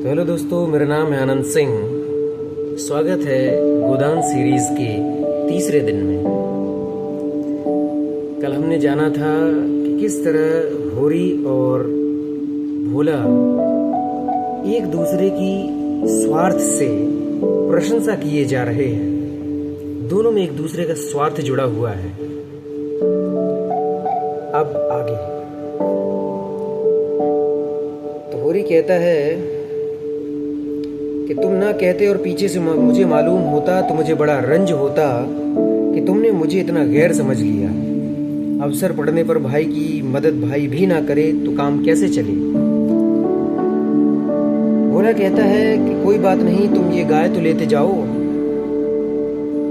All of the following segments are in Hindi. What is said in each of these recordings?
तो हेलो दोस्तों, मेरा नाम है आनंद सिंह। स्वागत है गोदान सीरीज के तीसरे दिन में। कल हमने जाना था कि किस तरह होरी और भोला एक दूसरे की स्वार्थ से प्रशंसा किए जा रहे हैं। दोनों में एक दूसरे का स्वार्थ जुड़ा हुआ है। अब आगे तो होरी कहता है कि तुम ना कहते और पीछे से मुझे मालूम होता तो मुझे बड़ा रंज होता कि तुमने मुझे इतना गैर समझ लिया। अवसर पड़ने पर भाई की मदद भाई भी ना करे तो काम कैसे चले। भोला कहता है कि कोई बात नहीं, तुम ये गाय तो लेते जाओ।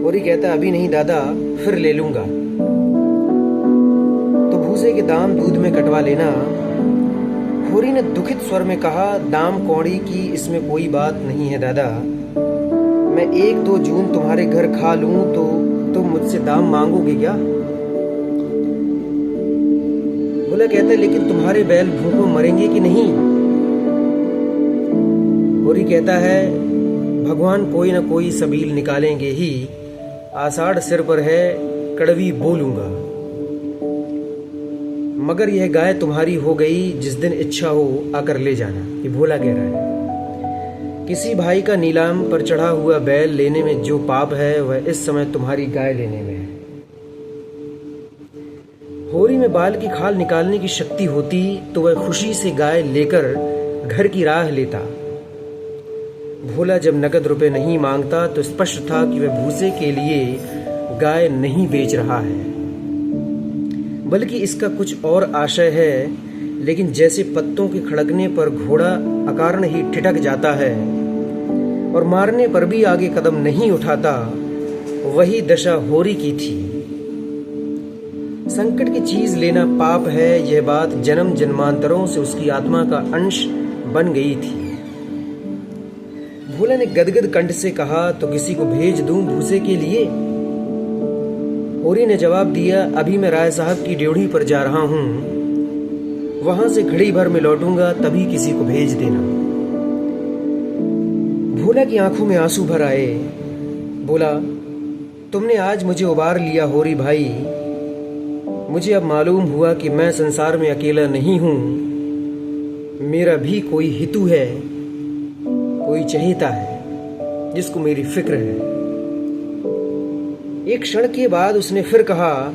होरी कहता अभी नहीं दादा, फिर ले लूंगा। तो भूसे के दाम दूध में कटवा लेना। होरी ने दुखित स्वर में कहा, दाम कौड़ी की इसमें कोई बात नहीं है दादा। मैं 1-2 जून तुम्हारे घर खा लूं तो तुम मुझसे दाम मांगोगे क्या? भोला कहता है लेकिन तुम्हारे बैल भूखों मरेंगे कि नहीं? होरी कहता है भगवान कोई ना कोई सबील निकालेंगे ही। आषाढ़ सिर पर है, कड़वी बोलूंगा। मगर यह गाय तुम्हारी हो गई, जिस दिन इच्छा हो आकर ले जाना। ये भोला कह रहा है। किसी भाई का नीलाम पर चढ़ा हुआ बैल लेने में जो पाप है वह इस समय तुम्हारी गाय लेने में है। होरी में बाल की खाल निकालने की शक्ति होती तो वह खुशी से गाय लेकर घर की राह लेता। भोला जब नकद रुपए नहीं मांगता तो स्पष्ट था कि वह भूसे के लिए गाय नहीं बेच रहा है, बल्कि इसका कुछ और आशय है। लेकिन जैसे पत्तों के खड़कने पर घोड़ा अकारण ही ठिठक जाता है और मारने पर भी आगे कदम नहीं उठाता, वही दशा होरी की थी। संकट की चीज लेना पाप है, यह बात जन्म जन्मांतरों से उसकी आत्मा का अंश बन गई थी। भोला ने गदगद कंठ से कहा, तो किसी को भेज दूं भूसे के लिए? होरी ने जवाब दिया, अभी मैं राय साहब की ड्योढ़ी पर जा रहा हूं, वहां से घड़ी भर में लौटूंगा, तभी किसी को भेज देना। भोला की आंखों में आंसू भर आए। बोला, तुमने आज मुझे उबार लिया होरी भाई। मुझे अब मालूम हुआ कि मैं संसार में अकेला नहीं हूं। मेरा भी कोई हितू है, कोई चहेता है जिसको मेरी फिक्र है। एक क्षण के बाद उसने फिर कहा,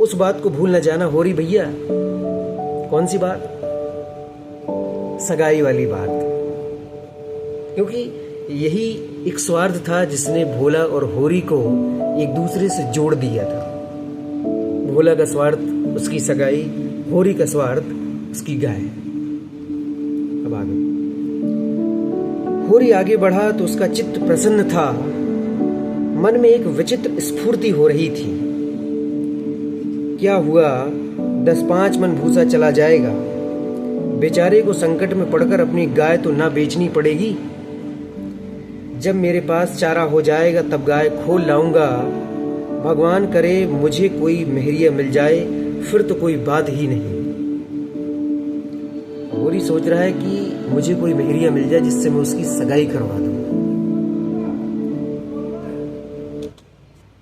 उस बात को भूल न जाना होरी भैया। कौन सी बात? सगाई वाली बात। क्योंकि यही एक स्वार्थ था जिसने भोला और होरी को एक दूसरे से जोड़ दिया था। भोला का स्वार्थ उसकी सगाई, होरी का स्वार्थ उसकी गाय। अब आगे होरी आगे बढ़ा तो उसका चित्त प्रसन्न था। मन में एक विचित्र स्फूर्ति हो रही थी। क्या हुआ, 10-5 मन भूसा चला जाएगा। बेचारे को संकट में पड़कर अपनी गाय तो ना बेचनी पड़ेगी। जब मेरे पास चारा हो जाएगा तब गाय खोल लाऊंगा। भगवान करे मुझे कोई मेहरिया मिल जाए, फिर तो कोई बात ही नहीं। होरी सोच रहा है कि मुझे कोई मेहरिया मिल जाए जिससे मैं उसकी सगाई करवा दूं।